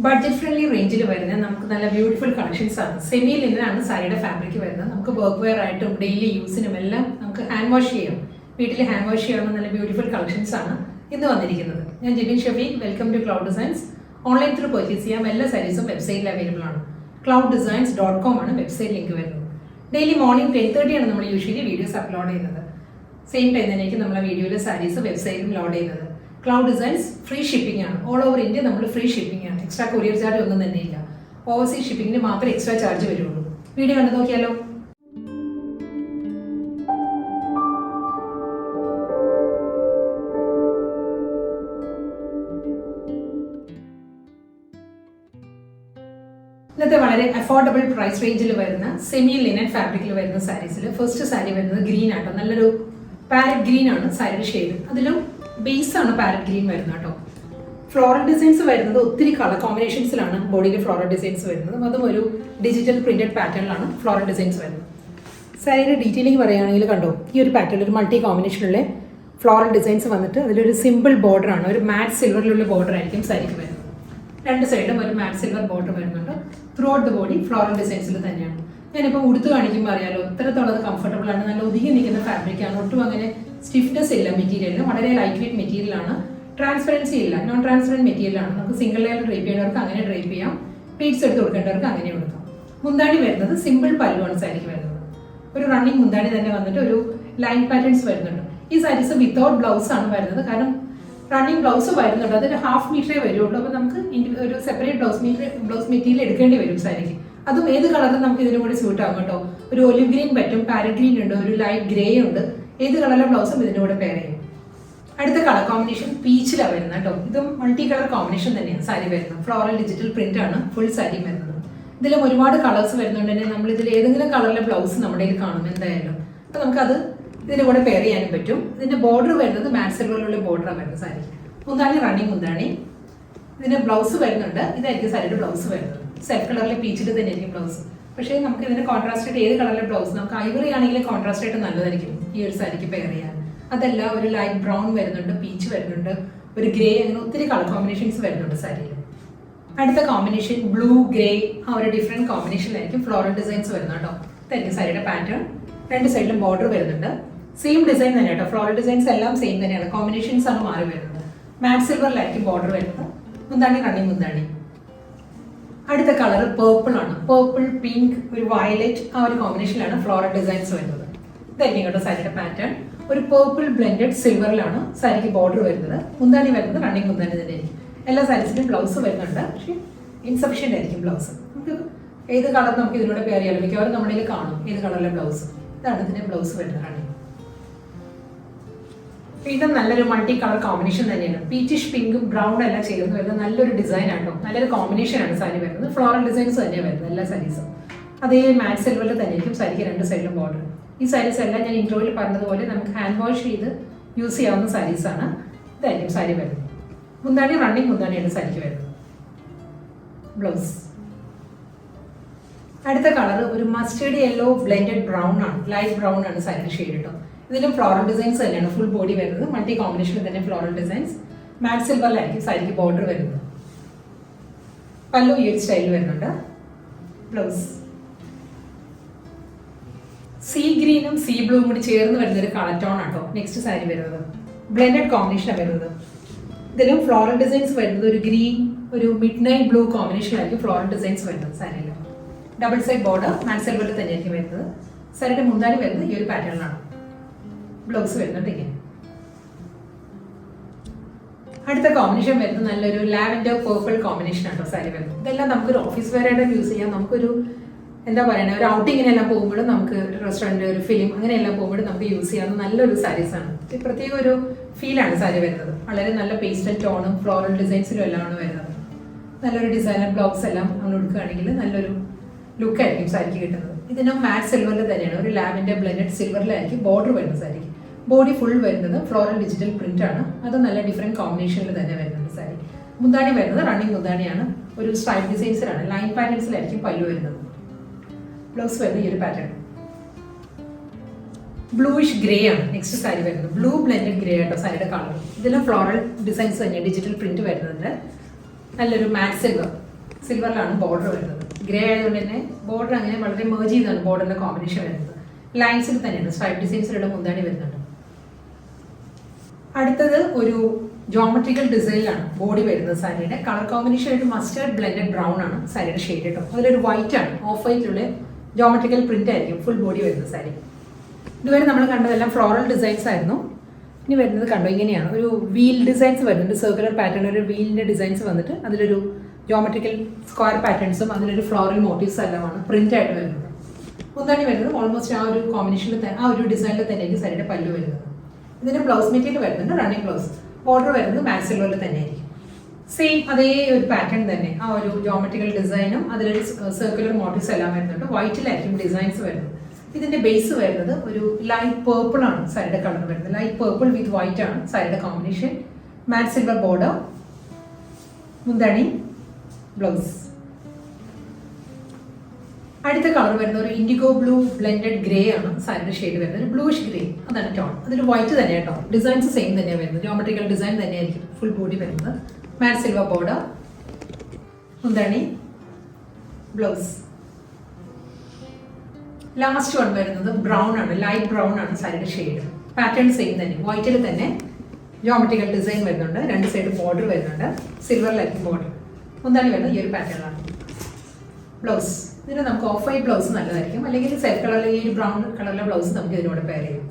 Budget friendly റേഞ്ചിൽ വരുന്ന നമുക്ക് നല്ല ബ്യൂട്ടിഫുൾ കളക്ഷൻസ് ആണ്. സെമി ലിനനാണ് സാരിയുടെ ഫാബ്രിക് വരുന്നത്. നമുക്ക് വർക്ക് വെയർ ആയിട്ടും ഡെയിലി യൂസിനും എല്ലാം നമുക്ക് ഹാൻഡ് വാഷ് ചെയ്യാം. വീട്ടിൽ ഹാൻഡ് വാഷ് ചെയ്യാവുന്ന നല്ല ബ്യൂട്ടിഫുൾ കളക്ഷൻസ് ആണ് ഇന്ന് വന്നിരിക്കുന്നത്. ഞാൻ Jibin Shafeeq. Welcome to cloud designs. Online through purchase ചെയ്യാം. എല്ലാ സാരീസും വെബ്സൈറ്റിൽ അവൈലബിൾ ആണ്. clouddesigns.com ആണ് വെബ്സൈറ്റ് ലിങ്ക് വരുന്നത്. ഡെയിലി മോർണിംഗ് 10:30 ആണ് നമ്മൾ യൂഷ്വലി വീഡിയോസ് അപ്ലോഡ് ചെയ്യുന്നത്. സെയിം ടൈം തന്നെയായിരിക്കും നമ്മളെ വീഡിയോയിലെ സാരീസ് വെബ്സൈറ്റിൽ ലോഡ് ചെയ്യുന്നത്. ക്ലൗഡ് ഡിസൈൻസ് ഫ്രീ ഷിപ്പിംഗ് ആണ്. ഓൾ ഓവർ ഇന്ത്യ നമ്മൾ ഫ്രീ ഷിപ്പിംഗ് ആണ്. എക്സ്ട്രാ കൊറിയർ ചാർജ് ഒന്നും തന്നെ ഇല്ല. ഓവർസീസ് ഷിപ്പിംഗിന് മാത്രമേ എക്സ്ട്രാ ചാർജ് വരുള്ളൂ. വീഡിയോ കണ്ടു നോക്കിയാലോ. ഇന്നത്തെ വളരെ അഫോർഡബിൾ പ്രൈസ് റേഞ്ചിൽ വരുന്ന സെമി ലിനൻ ഫാബ്രിക്കിൽ വരുന്ന സാരീസിൽ ഫസ്റ്റ് സാരി വരുന്നത് ഗ്രീൻ ആട്ടോ. നല്ലൊരു പാരറ്റ് ഗ്രീൻ ആണ് സാരിയുടെ ഷെയ്ഡ്. അതിലും ബേസ് ആണ് പാരറ്റ് ഗ്രീൻ വരുന്നത് കേട്ടോ. ഫ്ലോറൽ ഡിസൈൻസ് വരുന്നത് ഒത്തിരി കളർ കോമ്പിനേഷൻസിലാണ് ബോഡിയിൽ ഫ്ലോറൽ ഡിസൈൻസ് വരുന്നത്. അതും ഒരു ഡിജിറ്റൽ പ്രിന്റഡ് പാറ്റേണിലാണ് ഫ്ലോറൽ ഡിസൈൻസ് വരുന്നത്. സാരിയുടെ ഡീറ്റെയിലിംഗ് പറയുകയാണെങ്കിൽ കണ്ടോ, ഈ ഒരു പാറ്റേൺ ഒരു മൾട്ടി കോമ്പിനേഷനിലെ ഫ്ലോറൽ ഡിസൈൻസ് വന്നിട്ട് അതിലൊരു സിമ്പിൾ ബോർഡർ ആണ്. ഒരു മാറ്റ് സിൽവറിലുള്ള ബോർഡർ ആയിരിക്കും സാരിക്ക് വരുന്നത്. രണ്ട് സൈഡും ഒരു മാറ്റ് സിൽവർ ബോർഡർ വരുന്നുണ്ട്. Throughout the body floral ഡിസൈൻസിൽ തന്നെയാണ്. ഞാനിപ്പോൾ ഉടുത്ത് കാണിക്കുമ്പോൾ അറിയാലോ എത്രത്തോളം അത് കംഫർട്ടബിൾ ആണ്. നല്ല ഒതുങ്ങി നിൽക്കുന്ന ഫാബ്രിക് ആണ്. ഒട്ടും അങ്ങനെ സ്റ്റിഫ്നെസ് ഇല്ല മെറ്റീരിയലിന്. വളരെ ലൈറ്റ് വെയിറ്റ് മെറ്റീരിയൽ ആണ്. ട്രാൻസ്പെറൻസി ഇല്ല. നോൺ ട്രാൻസ്പെറൻറ്റ് മെറ്റീരിയൽ ആണ്. നമുക്ക് സിംഗിൾ ലെയർ ഡ്രൈപ്പ് ചെയ്യേണ്ടവർക്ക് അങ്ങനെ ഡ്രൈപ്പ് ചെയ്യാം. പ്ലീറ്റ്സ് എടുത്ത് കൊടുക്കേണ്ടവർക്ക് അങ്ങനെ കൊടുക്കാം. മുന്താണി വരുന്നത് സിമ്പിൾ പല്ലുവാണ് സാരിക്ക് വരുന്നത്. ഒരു റണ്ണിങ് മുന്താണി തന്നെ വന്നിട്ട് ഒരു ലൈൻ പാറ്റേൺസ് വരുന്നുണ്ട്. ഈ സാരീസ് വിത്തൗട്ട് ബ്ലൗസ് ആണ് വരുന്നത്. കാരണം റണ്ണിങ് ബ്ലൗസ് വരുന്നുണ്ട്. അതൊരു ഹാഫ് മീറ്ററേ വരുള്ളൂ. അപ്പോൾ നമുക്ക് ഒരു സെപ്പറേറ്റ് ബ്ലൗസ് മെറ്റീരിയൽ എടുക്കേണ്ടി വരും സാരിക്ക്. അതും ഏത് കളറിലും നമുക്ക് ഇതിനും കൂടി സ്യൂട്ട് ആകും കേട്ടോ. ഒരു ഒലിവ് ഗ്രീൻ പറ്റും, പാരറ്റ് ഗ്രീൻ ഉണ്ട്, ഒരു ലൈറ്റ് ഗ്രേ ഉണ്ട്. ഏത് കളറിലെ ബ്ലൗസും ഇതിൻ്റെ കൂടെ പെയർ ചെയ്യും. അടുത്ത കളർ കോമ്പിനേഷൻ പീച്ചിലാണ് വരുന്നത് കേട്ടോ. ഇതും മൾട്ടി കളർ കോമ്പിനേഷൻ തന്നെയാണ് സാരി വരുന്നത്. ഫ്ലോറൽ ഡിജിറ്റൽ പ്രിന്റ് ആണ് ഫുൾ സാരി വരുന്നത്. ഇതിലും ഒരുപാട് കളേഴ്സ് വരുന്നുണ്ട് തന്നെ. നമ്മൾ ഇതിൽ ഏതെങ്കിലും കളറിലെ ബ്ലൗസ് നമ്മുടെ കയ്യിൽ കാണും എന്തായാലും. അപ്പോൾ നമുക്കത് ഇതിൻ്റെ കൂടെ പെയർ ചെയ്യാനും പറ്റും. ഇതിന്റെ ബോർഡർ വരുന്നത് മാറ്റ് സിൽവറിലുള്ള ബോർഡറാണ് വരുന്നത് സാരി. മുന്താണി റണ്ണിങ് മുന്താണി. ഇതിന്റെ ബ്ലൗസ് വരുന്നുണ്ട്. ഇതായിരിക്കും സാരിയുടെ ബ്ലൗസ് വരുന്നത്. സെൽഫ് കളറിലെ പീച്ചിൽ തന്നെയായിരിക്കും ബ്ലൗസ്. പക്ഷേ നമുക്ക് ഇതിന്റെ കോൺട്രാസ്റ്റ് ആയിട്ട് ഏത് കളറിലെ ബ്ലൗസ് നമുക്ക് ഐവറി ആണെങ്കിൽ കോൺട്രാസ്റ്റ് ആയിട്ട് നല്ലതായിരിക്കും ഈ ഒരു സാരിക്ക് പെയർ ചെയ്യാൻ. അതല്ല ഒരു ലൈറ്റ് ബ്രൗൺ വരുന്നുണ്ട്, പീച്ച് വരുന്നുണ്ട്, ഒരു ഗ്രേ, അങ്ങനെ ഒത്തിരി കളർ കോമ്പിനേഷൻസ് വരുന്നുണ്ട് സാരിയിൽ. അടുത്ത കോമ്പിനേഷൻ ബ്ലൂ ഗ്രേ, ആ ഒരു ഡിഫറെന്റ് കോമ്പിനേഷനിലായിരിക്കും ഫ്ലോറൽ ഡിസൈൻസ് വരുന്നത് കേട്ടോ. ഇതായിരിക്കും സാരിയുടെ പാറ്റേൺ. രണ്ട് സൈഡിലും ബോർഡർ വരുന്നുണ്ട്. സെയിം ഡിസൈൻ തന്നെ കേട്ടോ. ഫ്ലോറൽ ഡിസൈൻസ് എല്ലാം സെയിം തന്നെയാണ്. കോമ്പിനേഷൻസ് ആണ് മാറി വരുന്നത്. മാറ്റ് സിൽവറിലായിരിക്കും ബോർഡർ വരുന്നത്. മുന്താണി റണ്ണിങ് മുന്താണി. അടുത്ത കളർ പേർപ്പിൾ ആണ്. പേർപ്പിൾ, പിങ്ക്, ഒരു വയലറ്റ്, ആ ഒരു കോമ്പിനേഷനിലാണ് ഫ്ലോറൽ ഡിസൈൻസ് വരുന്നത്. ഇതായിരിക്കും കേട്ടോ സാരിയുടെ പാറ്റേൺ. ഒരു പേർപ്പിൾ ബ്ലെൻഡഡ് സിൽവറിലാണ് സാരിക്ക് ബോർഡർ വരുന്നത്. മുന്താണി വരുന്നത് റണ്ണിങ് മുന്താണി തന്നെ ആയിരിക്കും. എല്ലാ സാരീസിലും ബ്ലൗസ് വരുന്നുണ്ട്. പക്ഷേ ഇൻസഫിഷ്യൻ്റ് ആയിരിക്കും ബ്ലൗസ്. നമുക്ക് ഏത് കളർ നമുക്ക് ഇതിലൂടെ പെയർ ചെയ്യാൻ മിക്കവാറും നമ്മുടെ കാണും ഏത് കളറിലെ ബ്ലൗസ്. ഇതാണ് ഇതിന്റെ ബ്ലൗസ് വരുന്നത് റണ്ണിങ്. ഇതും നല്ലൊരു മൾട്ടി കളർ കോമ്പിനേഷൻ തന്നെയാണ്. പീച്ചിഷ് പിങ്കും ബ്രൗൺ എല്ലാം ചേർന്ന് വരുന്നത് നല്ലൊരു ഡിസൈൻ ആട്ടോ. നല്ലൊരു കോമ്പിനേഷൻ ആണ് സാരി വരുന്നത്. ഫ്ലോറൽ ഡിസൈൻസ് തന്നെയാണ് വരുന്നത് എല്ലാ സാരീസും. അതേ മാറ്റ് സിൽവറിൽ തന്നെയായിരിക്കും സാരിക്ക് രണ്ട് സൈഡിലും ബോർഡർ. ഈ സാരീസ് എല്ലാം ഞാൻ ഇൻട്രോയിൽ പറഞ്ഞതുപോലെ നമുക്ക് ഹാൻഡ് വാഷ് ചെയ്ത് യൂസ് ചെയ്യാവുന്ന സാരീസാണ്. ഇതായിരിക്കും സാരി വരുന്നത്. മുന്താണി റണ്ണിങ് മുന്താണിയാണ് സാരിക്ക് വരുന്നത്. ബ്ലൗസ്. അടുത്ത കളർ ഒരു മസ്റ്റേർഡ് യെല്ലോ ബ്ലെൻഡഡ് ബ്രൗൺ ആണ്. ലൈറ്റ് ബ്രൗൺ ആണ് സാരിയുടെ ഷെയ്ഡ് കേട്ടോ. ഇതിലും ഫ്ലോറൽ ഡിസൈൻസ് തന്നെയാണ് ഫുൾ ബോഡി വരുന്നത്. മൾട്ടി കോമ്പിനേഷനിൽ തന്നെ ഫ്ലോറൽ ഡിസൈൻസ്. മാറ്റ് സിൽവറിലായിരിക്കും സാരിക്ക് ബോർഡർ വരുന്നത്. പല്ലു ഈ ഒരു സ്റ്റൈലിൽ വരുന്നുണ്ട്. ബ്ലൗസ്. സീ ഗ്രീനും സീ ബ്ലൂവും കൂടി ചേർന്ന് വരുന്ന ഒരു കളർ ടോൺ ആട്ടോ നെക്സ്റ്റ് സാരി വരുന്നത്. ബ്ലെൻഡഡ് കോമ്പിനേഷനാണ് വരുന്നത്. ഇതിലും ഫ്ലോറൽ ഡിസൈൻസ് വരുന്നത് ഒരു ഗ്രീൻ, ഒരു മിഡ് നൈറ്റ് ബ്ലൂ കോമ്പിനേഷനിലായിരിക്കും ഫ്ലോറൽ ഡിസൈൻസ് വരുന്നത് സാരിയിൽ. ഡബിൾ സൈഡ് ബോർഡർ മാറ്റ് സിൽവറിൽ തന്നെയായിരിക്കും വരുന്നത്. സാരിയുടെ മുന്താണി വരുന്നത് ഈ ഒരു പാറ്റേണിലാണ്. ബ്ലൗസ് വരുന്നുണ്ട് ഇങ്ങനെ. അടുത്ത കോമ്പിനേഷൻ വരുന്നത് നല്ലൊരു ലാവൻഡർ പേർപ്പിൾ കോമ്പിനേഷൻ ആട്ടോ സാരി വരുന്നത്. ഇതെല്ലാം നമുക്കൊരു ഓഫീസ് വെയർ ആയിട്ട് യൂസ് ചെയ്യാം. നമുക്കൊരു എന്താ പറയുക, ഒരു ഔട്ടിങ്ങിനെല്ലാം പോകുമ്പോഴും നമുക്ക് റെസ്റ്റോറൻറ്റ്, ഒരു ഫിലിം അങ്ങനെയെല്ലാം പോകുമ്പോഴും നമുക്ക് യൂസ് ചെയ്യാവുന്ന നല്ലൊരു സാരീസാണ്. പ്രത്യേക ഒരു ഫീലാണ് സാരി വരുന്നത്. വളരെ നല്ല പേസ്റ്റൽ ടോണും ഫ്ലോറൽ ഡിസൈൻസിലും എല്ലാമാണ് വരുന്നത്. നല്ലൊരു ഡിസൈനർ ബ്ലൗസ് എല്ലാം നമ്മൾ എടുക്കുകയാണെങ്കിൽ നല്ലൊരു ലുക്കായിരിക്കും സാരിക്ക് കിട്ടുന്നത്. ഇതിനും മാറ്റ് സിൽവറിൽ തന്നെയാണ്. ഒരു ലാവൻഡർ ബ്ലെൻഡഡ് സിൽവറിലായിരിക്കും ബോർഡർ വരുന്നത് സാരിക്ക്. ബോഡി ഫുൾ വരുന്നത് ഫ്ലോറൽ ഡിജിറ്റൽ പ്രിന്റ് ആണ്. അത് നല്ല ഡിഫറെന്റ് കോമ്പിനേഷനിൽ തന്നെ വരുന്നുണ്ട് സാരി. മുന്താണി വരുന്നത് റണ്ണിങ് മുന്താണിയാണ്. ഒരു സ്ട്രൈപ്പ് ഡിസൈൻസിലാണ്, ലൈൻ പാറ്റേൺസിലായിരിക്കും പല്ലു വരുന്നത്. ബ്ലൗസ് വരുന്നത് ഈ ഒരു പാറ്റേൺ. ബ്ലൂയിഷ് ഗ്രേ ആണ് നെക്സ്റ്റ് സാരി വരുന്നത്. ബ്ലൂ ബ്ലെൻഡഡ് ഗ്രേ ആട്ടോ സാരിയുടെ കളർ. ഇതിലും ഫ്ലോറൽ ഡിസൈൻസ് തന്നെ ഡിജിറ്റൽ പ്രിന്റ് വരുന്നുണ്ട്. നല്ലൊരു മാറ്റ് സിൽവർ സിൽവറിലാണ് ബോർഡർ വരുന്നത്. ഗ്രേ ആയതുകൊണ്ട് തന്നെ ബോർഡർ അങ്ങനെ വളരെ മേർജ് ചെയ്താണ് ബോർഡറിന്റെ കോമ്പിനേഷൻ വരുന്നത്. ലൈൻസിൽ തന്നെയാണ് സ്ട്രൈപ്പ് ഡിസൈൻസിലുള്ള മുന്താണി വരുന്നുണ്ട്. അടുത്തത് ഒരു ജോമെട്രിക്കൽ ഡിസൈനിലാണ് ബോഡി വരുന്നത്. സാരിയുടെ കളർ കോമ്പിനേഷൻ ഒരു മസ്റ്റേർഡ് ബ്ലെൻഡഡ് ബ്രൗൺ ആണ് സാരിയുടെ ഷെയ്ഡ് കേട്ടോ. അതിലൊരു വൈറ്റ് ആണ്, ഓഫ് വൈറ്റിലുള്ള ജോമെട്രിക്കൽ പ്രിന്റ് ആയിരിക്കും ഫുൾ ബോഡി വരുന്ന സാരി. ഇതുവരെ നമ്മൾ കണ്ടതെല്ലാം ഫ്ലോറൽ ഡിസൈൻസ് ആയിരുന്നു. ഇനി വരുന്നത് കണ്ടോ ഇങ്ങനെയാണ്, ഒരു വീൽ ഡിസൈൻസ് വരുന്നുണ്ട്. സർക്കുലർ പാറ്റേൺ, ഒരു വീലിന്റെ ഡിസൈൻസ് വന്നിട്ട് അതിലൊരു ജോമെട്രിക്കൽ സ്ക്വയർ പാറ്റേൺസും അതിലൊരു ഫ്ലോറൽ മോട്ടീവ്സ് എല്ലാമാണ് പ്രിന്റ് ആയിട്ട് വരുന്നത്. മുന്താണി വരുന്നത് ഓൾമോസ്റ്റ് ആ ഒരു കോമ്പിനേഷനിൽ ആ ഒരു ഡിസൈനിൽ തന്നെയായിരിക്കും സാരിയുടെ പല്ലു വരുന്നത്. ഇതിന്റെ ബ്ലൗസ് മെറ്റീരിയൽ വരുന്നുണ്ട് റണ്ണിങ് ബ്ലൗസ്. ബോർഡർ വരുന്നത് മാക്സ് സിൽവറിൽ തന്നെയായിരിക്കും. സെയിം അതേ ഒരു പാറ്റേൺ തന്നെ, ആ ഒരു ജോമെട്രിക്കൽ ഡിസൈനും അതിലൊരു സർക്കുലർ മോട്ടീവ്സ് എല്ലാം വരുന്നുണ്ട്. വൈറ്റിലായിരിക്കും ഡിസൈൻസ് വരുന്നത്. ഇതിന്റെ ബേസ് വരുന്നത് ഒരു ലൈറ്റ് പേർപ്പിൾ ആണ് സാരിയുടെ കളർ വരുന്നത്. ലൈറ്റ് പേർപ്പിൾ വിത്ത് വൈറ്റ് ആണ് സാരിയുടെ കോമ്പിനേഷൻ. മാറ്റ് സിൽവർ ബോർഡർ, മുന്താണി, ബ്ലൗസ്. അടുത്ത കളർ വരുന്ന ഒരു ഇൻഡിഗോ ബ്ലൂ ബ്ലെൻഡഡ് ഗ്രേ ആണ് സാരിയുടെ ഷെയ്ഡ് വരുന്നത്. ഒരു ബ്ലൂഷ് ഗ്രേ, അതാണ് ടോൺ. അതിൽ വൈറ്റ് തന്നെ കേട്ടോ. ഡിസൈൻസ് സെയിം തന്നെയാണ് വരുന്നത്. ജോമെട്രിക്കൽ ഡിസൈൻ തന്നെയായിരിക്കും ഫുൾ ബോഡി വരുന്നത്. മാറ്റ് സിൽവർ ബോർഡർ, മുന്താണി, ബ്ലൗസ്. ലാസ്റ്റ് വൺ വരുന്നത് ബ്രൗൺ ആണ്, ലൈറ്റ് ബ്രൗൺ ആണ് സാരിയുടെ ഷെയ്ഡ്. പാറ്റേൺ സെയിം തന്നെ, വൈറ്റിൽ തന്നെ ജോമെട്രിക്കൽ ഡിസൈൻ വരുന്നുണ്ട്. രണ്ട് സൈഡ് ബോർഡർ വരുന്നുണ്ട്, സിൽവറിലായിരിക്കും ബോർഡർ. മുന്താണി വരുന്നത് ഈ ഒരു പാറ്റേണാണ്. ബ്ലൗസ് ഇതിന് നമുക്ക് ഓഫ് വൈറ്റ് ബ്ലൗസ് നല്ലതായിരിക്കും, അല്ലെങ്കിൽ സെൽഫ് കളറിലെ ഈ ബ്രൗൺ കളറിലെ ബ്ലൗസ് നമുക്ക് ഇതിനോട് പെയർ ചെയ്യാം.